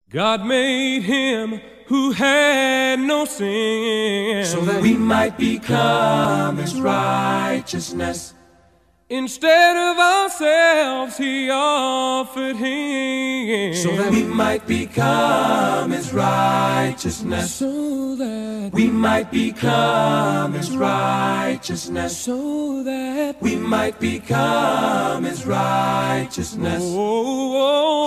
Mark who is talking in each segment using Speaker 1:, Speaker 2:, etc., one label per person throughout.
Speaker 1: God made him who had no sin,
Speaker 2: so that we might become his righteousness.
Speaker 1: Instead of ourselves, he offered him,
Speaker 2: so that we might become his righteousness.
Speaker 1: So that
Speaker 2: we might become his righteousness.
Speaker 1: So that
Speaker 2: we might become his righteousness.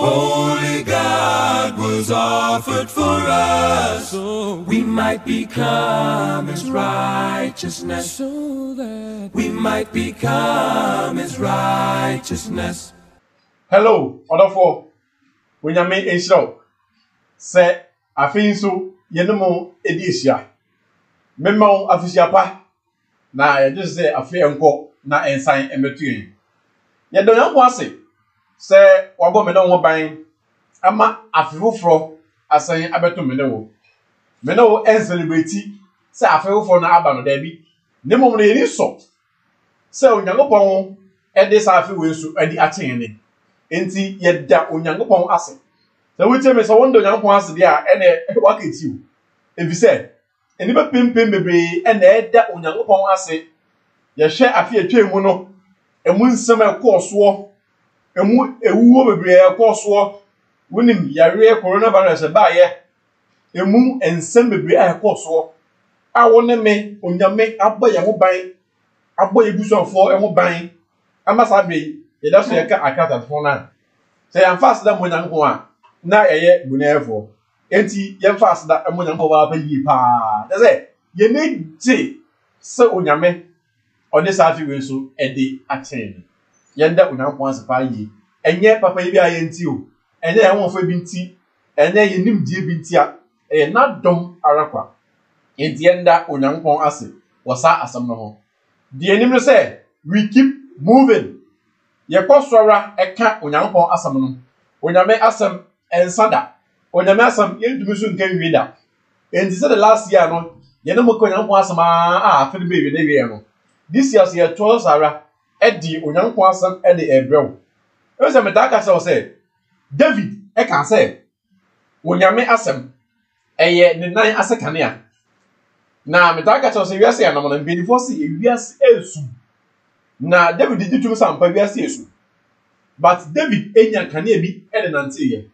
Speaker 1: Holy
Speaker 2: God was offered for us,
Speaker 1: so
Speaker 2: we might become his righteousness.
Speaker 1: So that
Speaker 2: we might become his righteousness.
Speaker 3: Hello, Odofo. When you make a show, say, I feel so, Yenemo Edisia. Memo Afisiapa. Na, I just say, I feel uncle, na ensign and between. Yet don't know what say, Wago Menon buying. Ama afifu fro asan abeto menewo menewo en celebrity say afifu fro na aba no da bi ne mom na yeni so say onyankopon e de sa afi we so adi achen ne enti yeda onyankopon ase say we tell me so wonder onyankopon ase dia e na wakati o ebi say eni be pempem bebre e na eda onyankopon ase ye hwe afi atwemu no emu nsem ekoso emu ewuwo bebre ekoso Winim yare coronavirus ba ye emu ensem bebre ayekoso awone me onyame aboye ho ban aboye busuafo ho ban amasa be ye da so ye ka akata fo na say am fast da monyanko a na yeye bunefo enti ye fast da monyanko ba pa yi pa da say ye ne je se onyame ode safi we so e de achen ye nda onyanko ansepa yi enye papa yi bi ayenti o enye ya wonfo bi nti enye ye nimdie bi nti a na dom arakwa enti enda onyankopon ase wasa asam no ho die nim no say we keep moving ye kosora eka onyankopon asam no onyame asam ensada onyame asam yentumi so nkan wi da enti say the last year no ye no moko onyankopon asam a afede be wi na wi no this year say to sara edi onyankopon asam edi ebrew e say metaka say David e kan say wonyame asem eye ne nan asekane na metaka cho say wiase anam na mbinifo se wiase esu na David ditum sampa wiase esu but David enya kane bi e de nante ye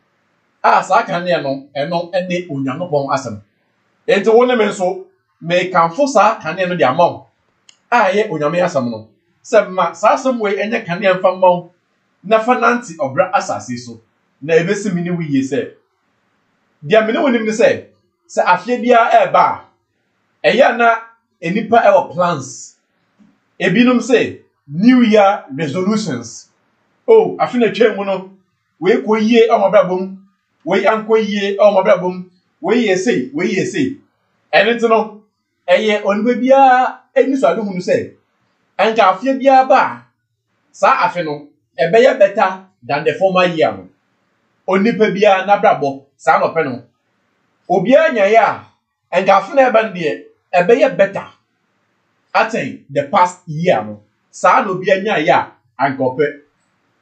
Speaker 3: sa kane no eno ene onyankopon asem enti wona me so me kanfo sa kane no de amaw ye onyame asem no se ma sa asem we enya kane mfa maw na fananti obra asase so na ebesi mini wiye se dia mini wonim ne se afie bia eba eya na enipa ewo plans ebinum se new year resolutions afi na twem no we koyie omobrabom we ankoyie omobrabom we yesei enito no eye onbe bia eniso aduhunu se anka afie bia ba sa afi no ebeye better than the former year no onipa bia na brabo sa no pe no obi anya ya engafu na eba ndie ebeye better attain the past year no sa no obi anya ya ankope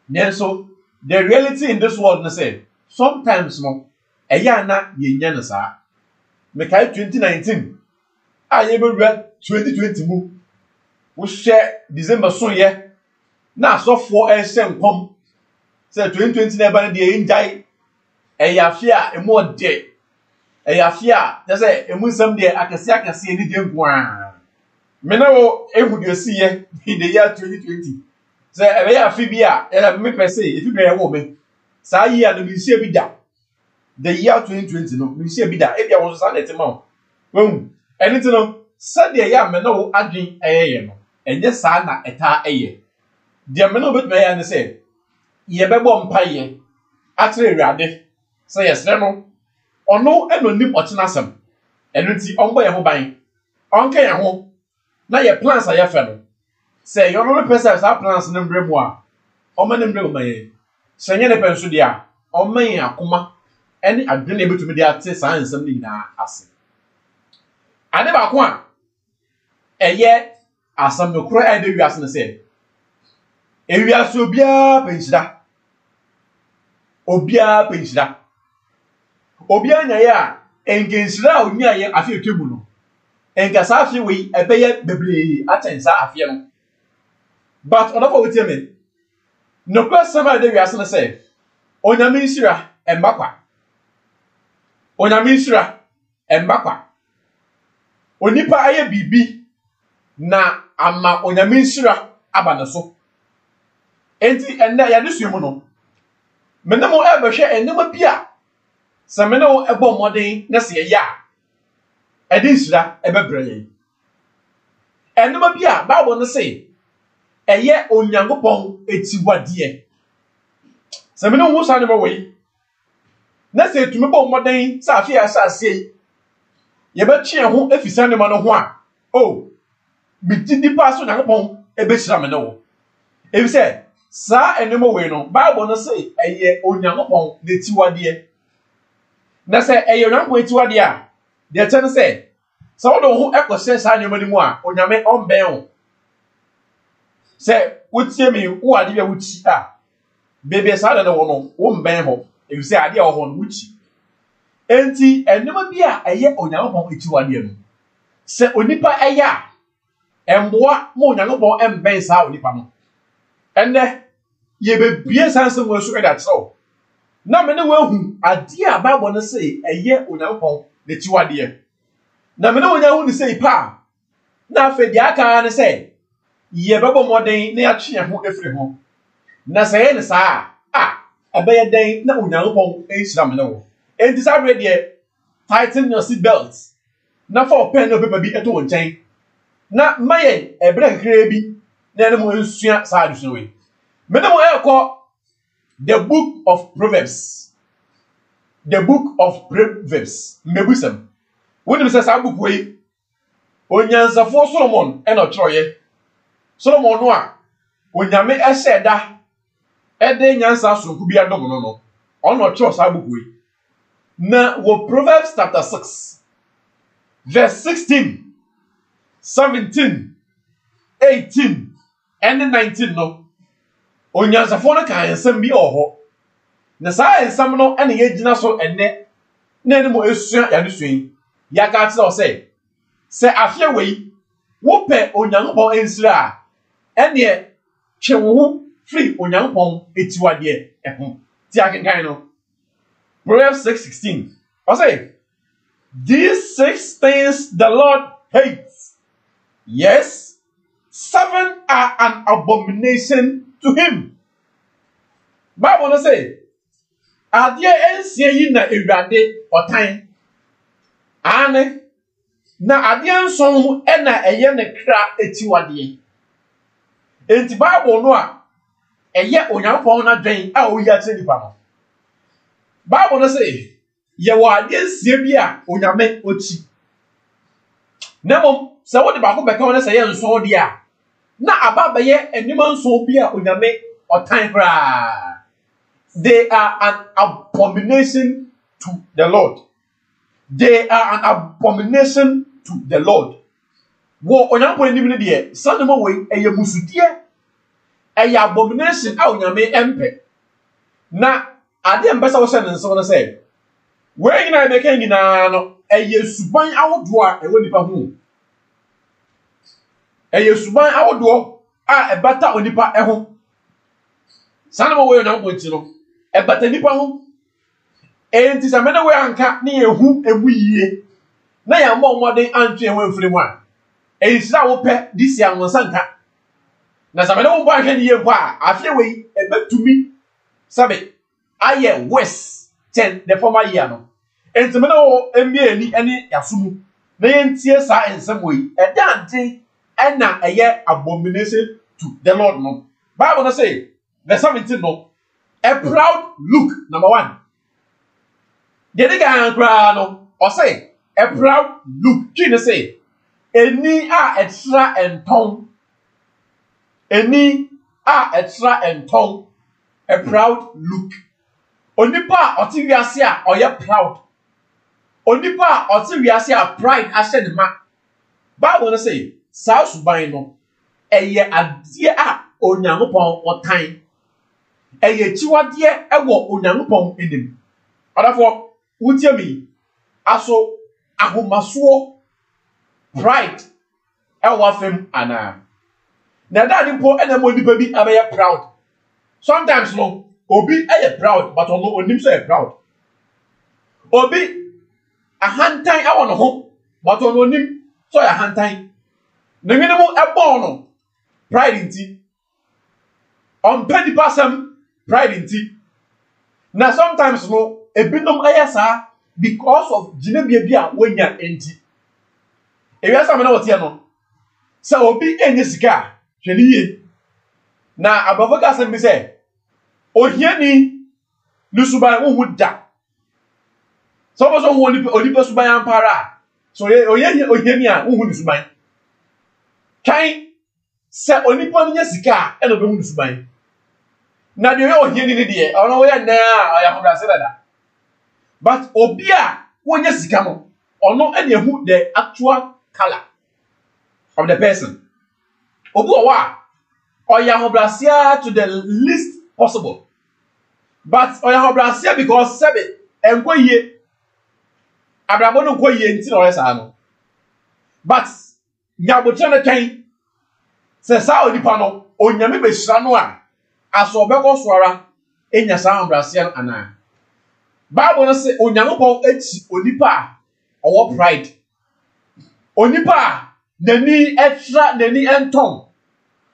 Speaker 3: nenso the reality in this world na say sometimes no eya na yenya na sa me kai 2019 aye be 2020 mu wo share December so ye na so for nkom say 2020 na ban dey enjai eyafia emo de eyafia just say emu nsam de akase ni de nkoa me na wo ehudu siye in the year 2020 say eyafi bia ela me pese ifi be wo me sa yi anu bi sie bi da the year 2020 no mi sie bi da e bia wo so sa net ma wo anything no say de ya me na wo adwen eyeye no enye sa na eta eye de me na obet me ya ne say ye bebo mpaye atre ewade say yesre no ono enonim otenasem enunti onbo ye ho ban onka ye ho na ye plans aye fe no say you no person sa plans ne mbremu a o ma ne mbremu maye senye ne penso dia o man akoma ene adwene ebetumi dia ate sa nsem ni na ase ade ba ko a eye asam no kro ade wiase ne say ewiase obia penhyira obi anya ya engensira onya ye afie twemu no enga sa afie we ebeye bebre atensa afie no but odofo wetie me no person ma de wiase no say onyame nsira embakwa onyame nsira embakwa onipa aye bibi na ama onyame nsira aba ne so enti enda ya de suemu no menemo ebehwe enema bia se menemo ebo moden na se ya edi nsira ebebre yen enema bia Bible no say eye onyankopon etiwade se menemo wo sa ne bo we na se tumi bo moden sa afia asase ye be twe ho efisa ne ma no ho a oh bitidi pa so onyankopon ebehira me ne wo ebi se sa enemo we no Bible no say eye onyankopon netiwade na se eye onyankopon etiwade a de tene se sa wo do ho ekose sa nyoma ni mu a onyame onben o se wotie me wo ade bia wuti a bebe sa da wo no wo mben ho ebi se ade a wo ho no wuti enti enema bia eye onyankopon etiwade no se onipa eya emboa mo onyankopon emben sa onipa no enne ye be bie sanse wo so da tro na me ne wo hu ade a Bible no say eye onyankopon netiwade na me ne wo nya hu ni say pa na afa di aka ne say ye bebo moden na ya twe ho efiri ho na say ne sa abeye den na onyankopon enhyira me ne wo enti sa de tighten your seat belt na for pen no paper bi eto wo nchen na maye ebre kre bi na ne mo nsua sa adu so we me ne mo ekọ the book of Proverbs mebusam woni se sa book we onyansafo Solomon eno troye Solomon no a onyame eheda ede nyansa sonku bi adom no ono tro sa book we na wo Proverbs chapter 6 verse 16 17 18 and 19 no onyansafo no kan ensam bi oho na sa ensam no ene ye gina so enne na ene mo esua ya de suin ya ka tse o se afie wei wo pe onyankopon ensira ene twe wo free onyankopon etiwade ehun ti akenkan no Proverbs 6:16 o say these 6 things the Lord hates, yes, 7 are an abomination to him. Bible no say ade ensie yi na ewade otan ane na ade enson na eye ne kra etiwade enti Bible no a eye onyankopon na dwen a oyi ate nipa no Bible no say ye wa ade ensie bi a onyame ochi nemo se wo de ba ko beka wona say enson de a na ababa ye enima enson bi a onyame otan kra. They are an abomination to the Lord. They are an abomination to the Lord. Wo onyankopon ni bi de sanemo we eye musudie eye abomination a onyame empe na ade mbesa wo se nso no say we nyina be kan nyina no eye suban awodo a ewo nipa hu eye suban awodo a ebata onipa eho sanemo we onyankopon ti no ebata nipa hu enti sa mena we anka na yehu emu yie na ya mo modern antwe enwe mfiri mu a ensira wo pe disi anwonsa nka na sa mena wo ba hwe ni ye kwa afie we ebetumi sabe aye west 10 the former year no enti mena wo embie ni ene yasumu na yentie sa ensem we edante ena eye abomination to the Lord no Bible no say verse 17 no a proud look number 1 the nigga kra no o say a proud look kini say eni a etra enton a proud look onipa oti wiase a oye proud onipa oti wiase a pride ahye ne ma Bible no say sa suban no eye ade a onyankopon otan eye chiwade ewo onyankopon enim adafo Utiemi aso ahomaso pride fem ana na daddy mpo ena mo nipa bi abeye proud sometimes no obi proud but ono onim so proud obi ahantan awo no ho but ono onim so ahantan na nwene mo ebo no pride nti on pedi pasam pride nti na sometimes no ebinom ayasa because of jinebia bia wonya enti ewia me na wotie no sa obi enye sika hweniye na abafaka asem bi se ohiani nusuban wo da so bo so wo oni pesuban ampara so ohiani a wo nusuban kan se oni po nya sika e no be nusuban na de ohiani ni de ono wo ya na ya hobrase dada but obi a wo nya sika no ono e na hu the actual color of the person. Obuwa oya hobrasia to the least possible. But oya hobrasia because sebe enkoye abrabo no koye nti na oresa no. But nyabotre na kan se sa onipa no onyame behira no a aso obekọ soara enya sa hobrasia ana. Bible no say onyame po echi onipa owo pride. Onipa nani extra nani enton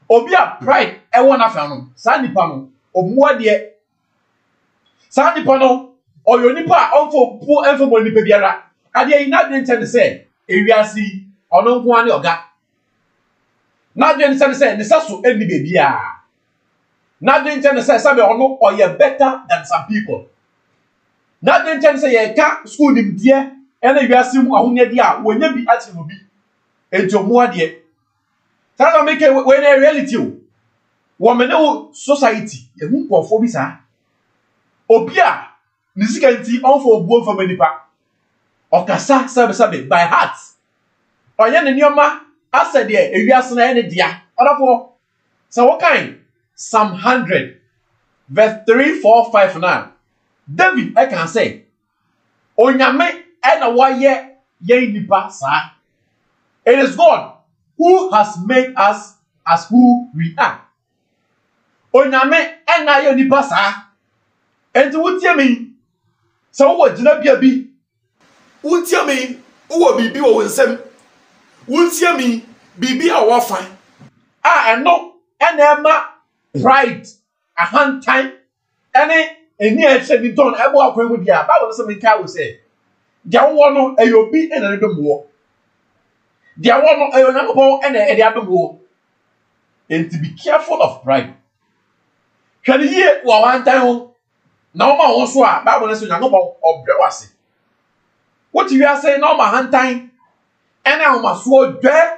Speaker 3: obi a pride e won afa no sa nipa no omuwa de sa nipa no oyo nipa onfo pu enfo mo nipa biara ade ina de ntene se ewiasi ono nko ane oga na de ntene se ne saso eni bebia na de ntene se sabe ono oye better than some people na de ntene se ye ka school nim die ene wiasi mu ahonya di a wonya bi ati mo bi ejomuwa de tata make when a reality wo me no society e hu nkofo bi sa obi a nisika nti onfo obuo fa manipa okasa sabe by heart onye ne nioma asede ewiase na ene dia odafo so what kind Psalm 100 verse 3 4 5 9 David I can say onyame ena waye ye nipa sa. It is God who has made us as who we are. Onyame ena ye nipa sa. Enti wutie mi. So wo gina bia bi. Wutie mi, wo bibi wo nsem. Wutie mi, bibi a wo fa. Eno ena ema pride ahantan ene eni a hye bi don ebo akwan mu dia. Bible say me kai wo say. Dia wo no eyobi ena ne domo. Dia wono ayonyankopon ene ede adogo. And to be careful of pride. Hwani ye wo wantan ho. Na wo ma wo so a Bible no say nyankopon obrewase. What you are saying na wo ma hantan ene wo ma so dwe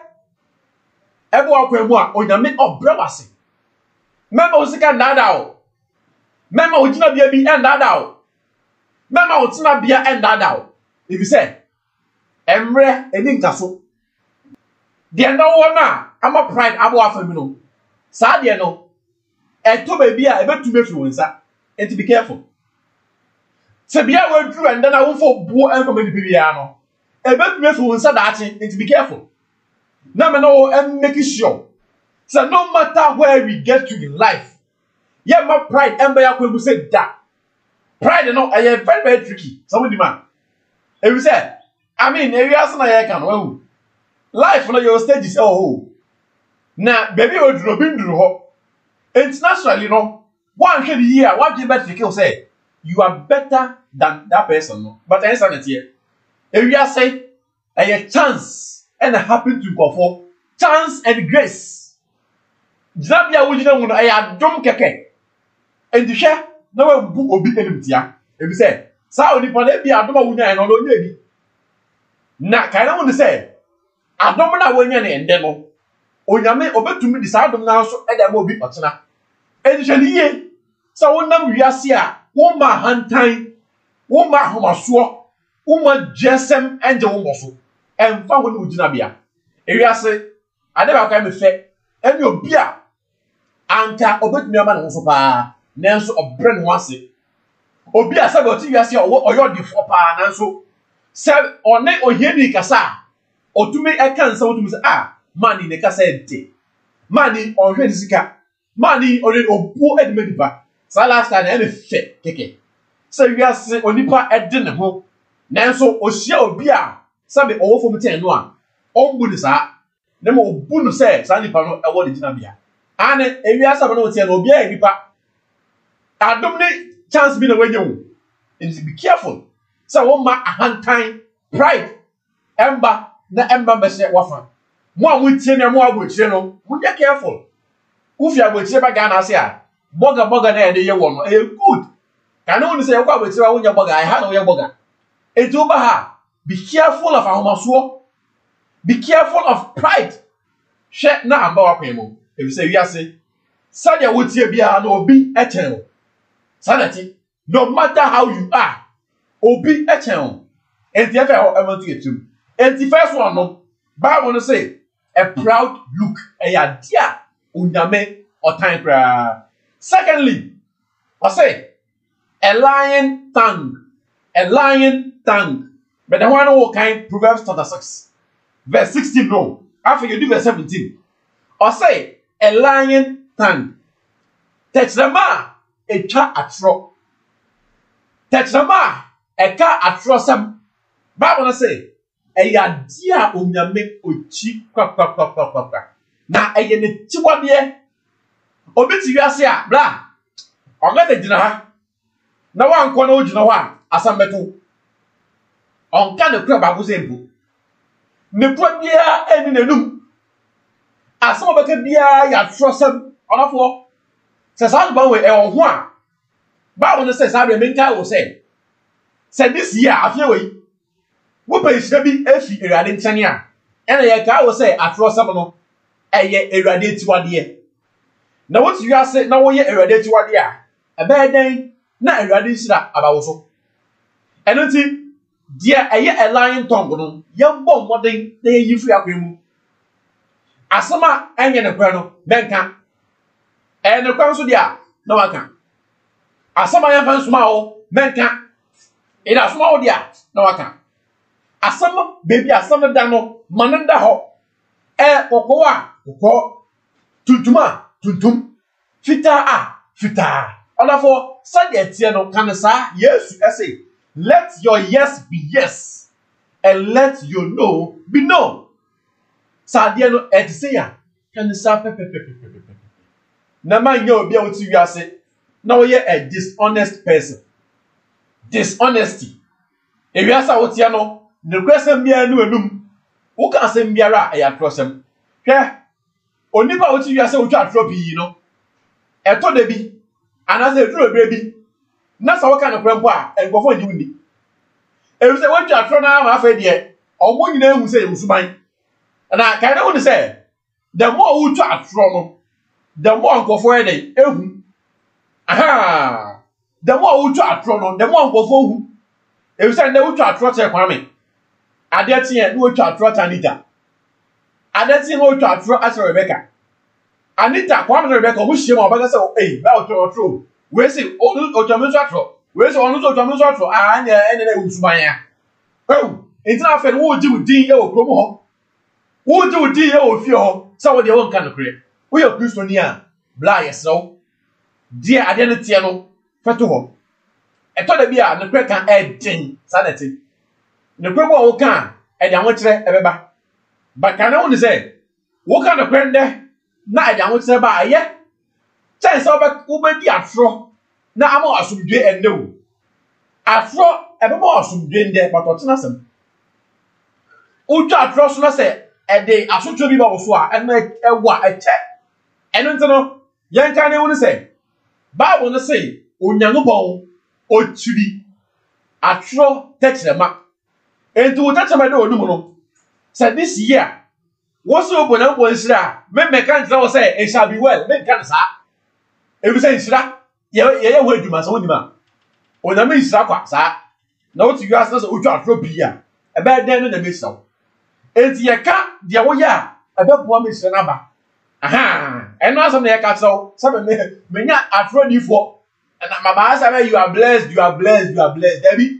Speaker 3: ebo akwa mu a onyame obrewase. Mema wo sika ndada o. Mema wo gina bia bi ndada o. Mema wo tina bia ndada o. If you say emre eni nkaso the no one ama pride abo afami no sa de no eto ba bia e betume fi wonsa and to be careful se bia we dru and na wo fo buo enko me bia no e betume fi wonsa daachi and to be careful na me no make sure so no matter where we get to in life yeah my pride emba ya ko say da pride no very very tricky somebody man e we say I mean e we ask na ya kan wo life no your stage is oh na baby o duro bi nduru ho internationally no one hwe the year one give birth to say you are better than that person no but answer na tie e wi say a chance and happen to go for chance and grace jabia wo jina no aya dom keke and hwe na we bu obi enimtia e bi say sa oni pa na bi adom a wunya no nya bi na kai na wo say adom na wonya ne ende no onyame obetumi di sa adom na so eda ma obi otena edihwani ye sa wonam wiase a wo ma hantan wo ma homaso wo ma jesem enje wo moso emfa ho ne ugina bia ewiase ade ba kwa me fe eni obi a anka obetumi ama ne ho so pa nenso obre ne ho ase obi a sabe oti wiase oyo defo pa na so se one ohiani kasa otumi eka nsa otumi se mani ne kasa ente mani ohwe sika mani ore obu edimediba sala sta na me fe keke se wiase onipa ede ne ho nanso ohia obi a sabe owo fom ten no a ombu ni sa na mo obu no se sa nipa no ewo de gina bia ane wiase sabe no tie no obi a nipa adom ni chance be na wenye wo and be careful so wo ma ahantan pride emba na emba be se wafa mo a wotie me mo agbochire no mo dey careful ufi agbochire ba ga na ase a boga na ye dey wo no good kana woni se ye kwa agbochire wo nya boga ha na wo ye boga etu ba ha be careful of ahomaso be careful of pride she na amba wa kwemo e se wi ase sadia wotie bia na obi echen sanity no matter how you are obi echen enti efe ho emantu etum enti first one no Bible no say a proud look ya dia unyame otan kra secondly I say a lion tongue but the one who kind Proverbs chapter 6 verse 16 no after you do verse 17 I say a lion tongue touch the man etwa atro tetama eka atro sam Bible say eya dia onyame ochi kwa na eye ne tiwade obi ti wiase a bra ogade gina ha na wanko na ogina ho a asambeto onka ne kura babu zembu ne kura bia eni nenum asama beka bia ya atro sam onafo se sa ba we e ho a Bible no says Abraham menka wo say this year afia we wo pa isira bi efi erade nchane a ena ye ka wo say atro sam no eye erade tiwade na wo ti wiase na wo ye erade tiwade a ebe den na erade nsira abawo so eno ti dia eye a lion tongue no ye bom moden na ye yifu akwemu asama enye ne kwa no menka ne kwa so dia na waka asama ya fan suma o menka ida suma o dia na waka asama baby asama da no mananda ho kokko tuntum fita onafo sade tie no kanisa yesu say let your yes be yes and let your no be no sade no say ya kanisa pepe na man ye obi a woti wiase na wo ye a dishonest person dishonesty e wiasa wotia no ne kwesem bia no enum wo ka asem biara e ya trosem hwe onipa woti wiase wo twa atropi no eto de bi anaze duro bre bi na sa wo ka no kwempo a engofo ndi wundi e se wo twa atro na ma afa de omo nyina ehu se musuban na kai na wo se the more wo twa atro no the more engofo e dey ehu the more wo twa atro no the more engofo hu e se na wo twa atro che kwame ade tie no wo twa atro Anita ade tie no wo twa atro ase Rebecca Anita kwame na Rebecca wo hie ma obaga se ba otro we se o twameso atro we se onu so twameso atro anya ene na usuban ya enti na fe no wo jimu din e wo kromo ho wo jimu din e wo fie ho se wo de wo nka no kre wo ye Kristoni a bla yeso dia ade ne tie no feto ho eto da bia ne kre kan edin sanete ne kre bo wo kan e de anwo kire e beba ba kan wo ne se wo kan ne kre nde na e de anwo kire ba aye chance wo be di afro na ama asumdwe ende wo afro e be mo asumdwe nde patotena sem wo twa afro so na se e de asotwo bi ba wo so a ena ewa eche eno ntino yen kan ne wo ne se Bible no say onyankopon oturi atro techrema enti wo techrema de onum no say this year wo so obonyankopon nsira me kan tira wo say it shall be well me kan sa e bi say nsira ye ho adwuma so wonima onyame nsira kwa sa na wo ti yu asna so otwa atro bi a e be den no na me saw enti ye ka de wo ya e be boa me nsira na ba eno asem na ye ka tira wo sabe me nya atro difo And my baba you are blessed, you are blessed, you are blessed. Debbie,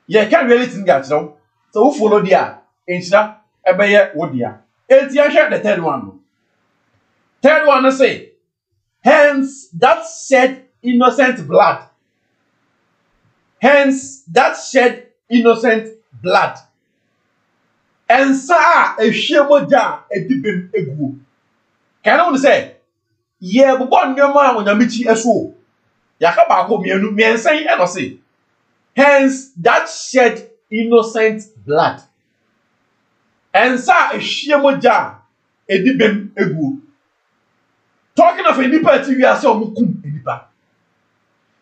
Speaker 3: you can't really think that, you know. So who follow there? Insta, ebeye wodia. Share the third one. Third one, I say, hence that shed innocent blood. Hence that shed innocent blood. And sa a shemoja a dibim egu. Can I say, ye bubon your man when you meet you Yakaba go mienu me say and say. Hence that shed innocent blood. And sa a shemoja a dibim egu. Talking of a nipa TV, I saw mukum nipa.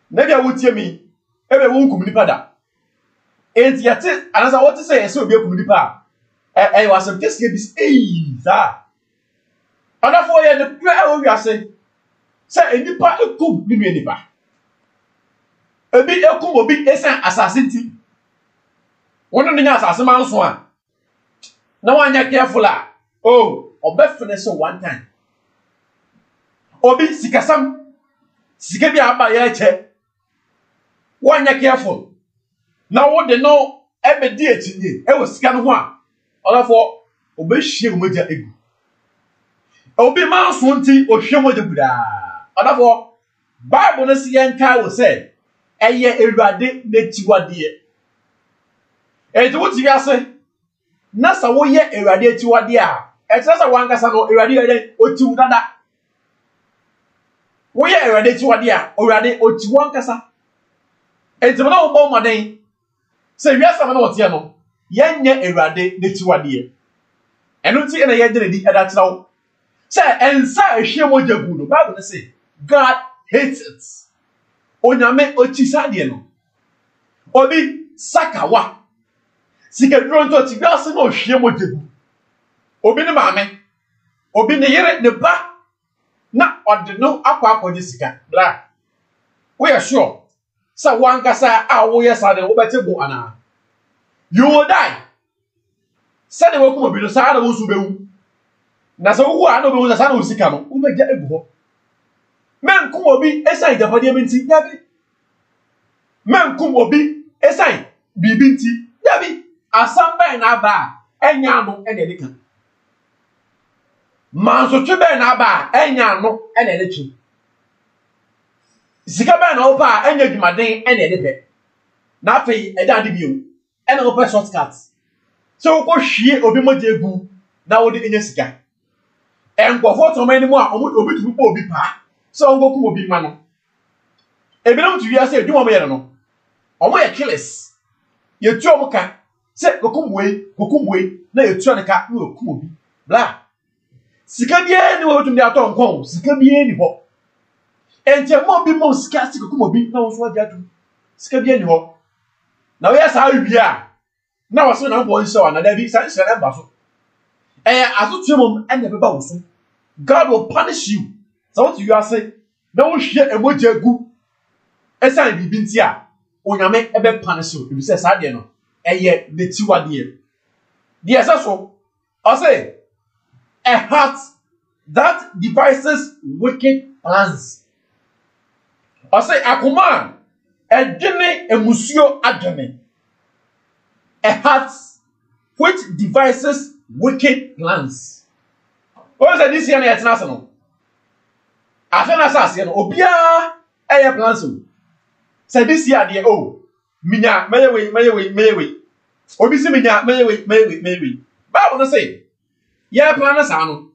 Speaker 3: Maybe I would tell me, every won't nipa da. And yet, and as I want to say, I saw be a nipa. I was a test this that. And therefore, the prayer we are saying, say a nipa a kum nipa. A bit a kum will be a assassin. One of the assassin man swan. No one yet careful. Oh, or best one time. Obi sikasam sika bi aba ya che wanya careful na wo de no ebe di etinye e wo sika no ho a olafo obe hie moja egu obi ma so nti o hie moja guda olafo bible no se yenka wo se eye ewade netiwade e wo ti ase na sa wo ye ewade etiwade a e tse sa wankasa no ewade ye otiwu dada we are ready to wadia already o ti wan kasa enti mo na wo bo moden say wi asama na wo tie no yenye ewade de ti wade eno ti na ye de di eda tira wo say ensa ehwe mo jagu no bible say God hates it onyame o ti sade no obi sakawa sika duro nto ti gas na ohwe mo jagu obi ne maame obi ne yere ne ba na odino akwa akwa sika bra we are sure so one kasa a wo yes ade wo betebo ana you will die say the wokum obi no sa na wo su bewu na so wo a na obi wo sa na wo sika no wo beja egu ho men kum obi esai japade minti yabi men kum obi esai bibi nti yabi asamba na ba enya no ene de kan manso twebe na ba enya no ene ene twi sika ba na opa enya dwumaden ene ene pe na afei eda de bio ene opa shortcut so ko hwie obi moje egu na wo de enya sika enkofo to mani mu a obi tu po obi pa so ngo ku obi ma no ebinom tu wi ase edwuma mo yere no omo ye killers ye tu omo ka se kokumwe na ye tu aneka na okum obi bla sika bie ni wo tum dia to nkon sika bie ni ho enche mo bi mo sika sika kokum obi na wo so dia tu sika bie ni ho na we asa awi a na wo so na bo nso na da bi san sere ba so asutu mom ende be ba wo so God will punish you so what you are say na wo hwe emoja gu esan bibi nti a onyame ebe punish you if you say sa de no eye de tiwade de esa so I say a heart that devises wicked plans. I say akuma edwene emusuo adwene. A heart which devises wicked plans. What is this here na yetna no? Afena sase no obia eye plans o. Say this here dey oh minya meyewe. Obi si minya meyewe. Bible no say ya plan sa no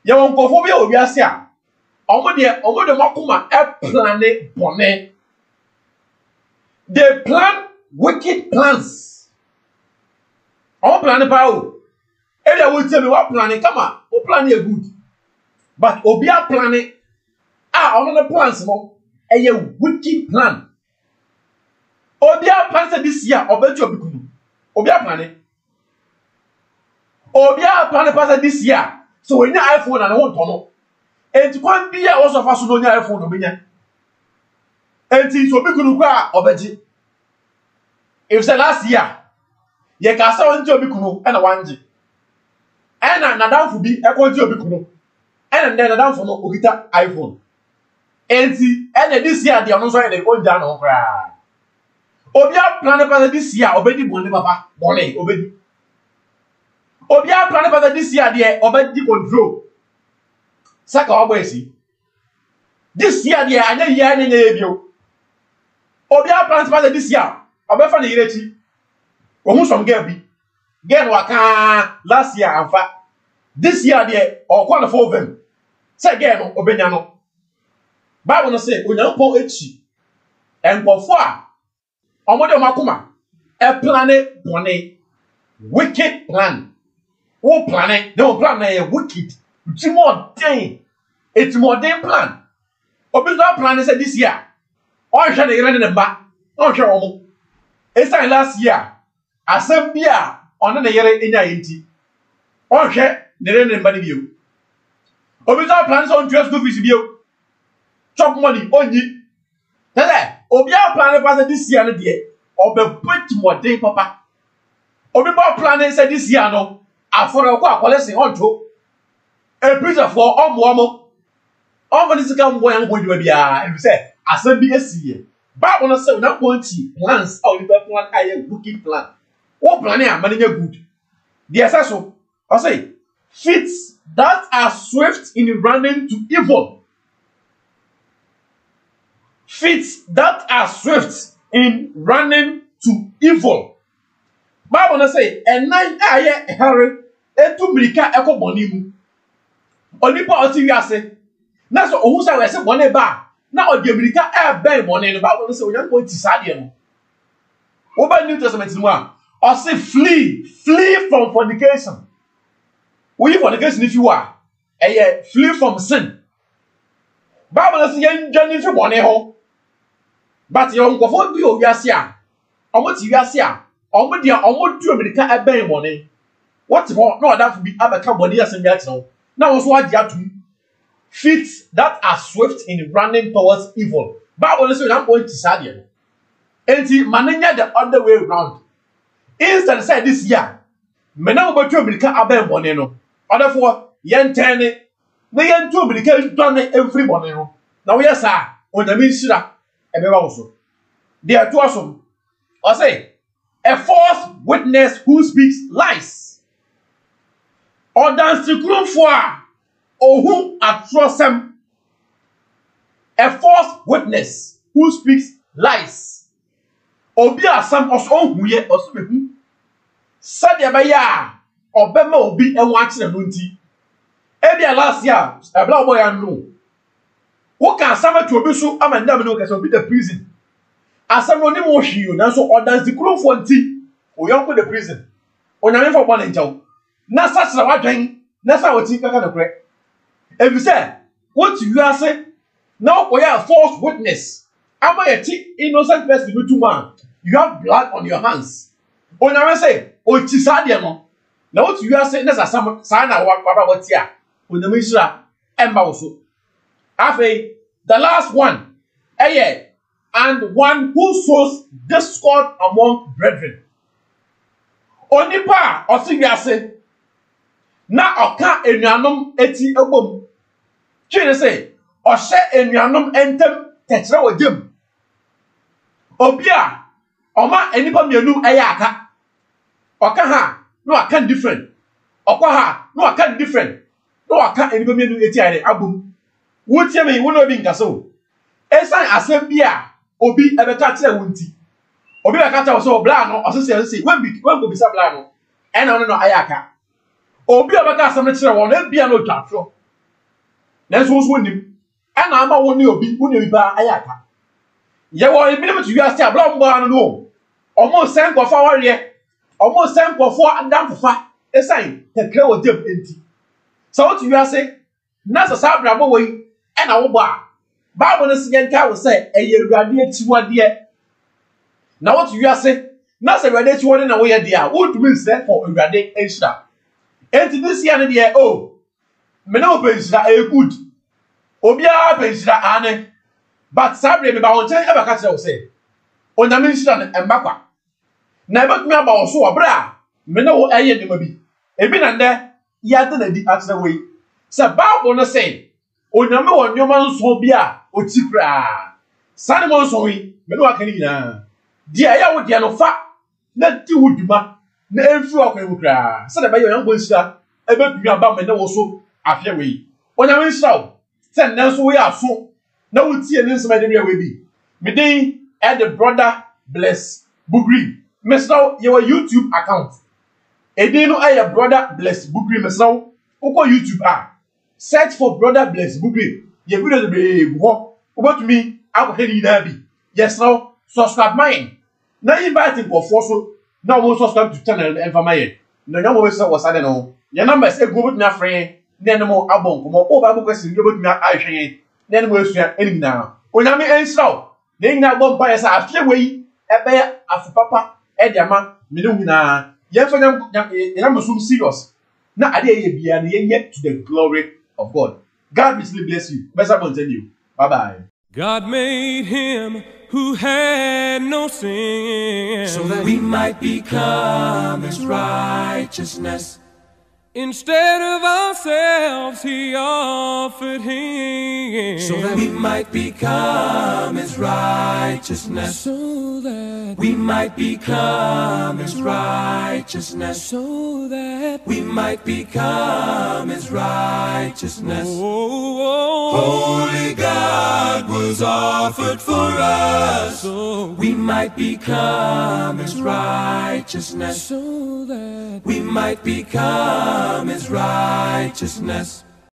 Speaker 3: ya won kofo bi obi ase a omo de makoma e plan bone they plan wicked plans omo plan pa o e dey wo tell me what plan come on o plan e good but obi a plan omo the plans no e wicked plan obi a plan say this year obeju obi kunu obi a plan Obia plan pass this year. So when your iPhone and I want to know. And one be also fast on your iPhone obenya. And so be kunu kwa obeji. If say last year, ye ka sa wanti obi kunu and wanji. And na down for be e kwanti obi kunu. And then na down for no ogita iPhone. enti ene this year dia no so ene onja no kra obi a plan pa this year obedi bone papa bone obedi obi a plan pa this year dia obedi control saka oboesi this year dia anya year anya ebio obi a plan pa this year obefa na yirechi ohun som girl bi girl waka last year amfa this year dia okwa for them say girl no obenya no Bible no say onyankopon echi enkofo a omode omakoma e plane bone wicked plan wo plane no plan na wicked it's plan obi no plan say this year on hwe na yere ne ba on hwe omo esa last year asem bia on na yere enya yenti on hwe ne yere ne ba ne bio obi no plan say on twelve school fees bio chop money onyi tell obi a plan pass this year no de obeput modern papa obi ba plan say this year no aforo ko akolese onto a preacher for omo omo this can boy an godwa bia if say asem bi asiye Bible no say na quanti plans or you plan aye wicked plan what plan am manya good the so I say feet that are swift in running to evil. Feet that are swift in running to evil. Bible na say enan aye hare etu mirika eko bonimu. Onipa oti wiase. Na so ohun sa we se bone ba na odi mirika e ben bone no Bible na say onyanko ti sade no. Wo ba New Testament mu a o say flee from fornication. We fornication if you are flee from sin. Bible na say yen dwane fi bone ho. But your uncle for you, Yasia. I want you, Yasia. I want you, I want to America a bay money. What's more, no, that would be other company as in Yaxon. Now, was what you have to feet that are swift in running towards evil. Bible is I'm going to Sadian. And see, mananya the other way around. Instead, say this year, Menang about to America a bay money. Other for yen tene, they yen to America done every morning. Now, yes, sir, on the minister. They are too awesome. I say, a false witness who speaks lies. Or dance to groom for or whom I trust him. A false witness who speaks lies. Or be a some of own who yet or speaking. Sadia Baya or Bema will be a watching a lunti. Every last year, a black boy I know. What can someone to abusu am and never know can be the prison? As someone no more you now so or dance the crew for tea or young for the prison. Or never for one angel. Now such a thing, that's how we think I can agree. If you say, what you are saying, now we are a false witness. Am I a innocent person with 2 man? You have blood on your hands. Or never say, oh, Chisadiano. Now what you are saying, that's a sign of what here. With the Mishra and Bausu. Afe, the last one, and one who sows discord among brethren. Onipa osiwiase na oka enuanom eti ebom. Chire say, ohye enuanom entem techere wodem. Obi a oma enipa mienu aka. Oka ha, no aka different. Okwa ha, no aka different. No aka enipa mienu eti ade abum. Wotie me wono bi nkaso esan asem bia obi ebeka kire wonti obi beka kire so bla no osese when go bisa bla no ena no ayaka obi obeka asem kire won e bia no twafo na so nim ena ama woni obi ba ayaka ye wo ebi ne metu wiase abla mbo anu no omo sen kofa ware omo sen kofo adamfofa esan tekre wo dem enti so what you are say na so sabra bo we ena wo ba Bible no say nka wo say eyewurade atiwade na what you are say na say urade atiwade na wo ye dia wo to mean say for urade ensura enti this year no dia me na opensura e good obi a pensura ane but sabre me ba won chen e ba ka kire wo say onyame nsura no embakwa na e ba tumi aba wo so obra me na wo eye de ma bi ebi na nde ya de na di atire we say Bible no say onyame wɔ nneɛma nso bi a oti kura saa ne mo nso wi me no aka ni nyinaa dia ya wo dia no fa na di wo dwuma na emfi akwan mu kura sɛ da bɛyɛ onyame nhyira ebetumi aba me ne wo so afia we onyame nhyira wo sɛ nne nso wo yɛ aso na wo tie ne nsɛm de we bi me den the brother bless Bugri mesraw your YouTube account edin no aye brother bless Bugri mesraw uko YouTube search for brother bless Bugri ye video be go obotumi akɔhɛ ni na bi yes now subscribe mine na invite go for so na wo subscribe to channel enfamaye na nyamo we say wasade no your numbers e go obotumi afrɛ na ne mo abon komo o ba bo kwesi ni obotumi ahwɛ na ne mo asua eni na onyame ensraw na nyina bɔ mpa yesa afie wei ebe afupapa e de ama me ne nyina ye fa nyam so serious na ade ye bia na ye to the glory of God. God richly bless you. Better continue. Bye bye.
Speaker 1: God made him who had no sin,
Speaker 2: so that we might become his righteousness.
Speaker 1: Instead of ourselves, he offered him,
Speaker 2: so that we might become his righteousness.
Speaker 1: So that
Speaker 2: we might become his righteousness.
Speaker 1: So that
Speaker 2: we might become his righteousness.
Speaker 1: Holy
Speaker 2: God was offered for us,
Speaker 1: so
Speaker 2: we might become his righteousness.
Speaker 1: So that
Speaker 2: we might become his righteousness.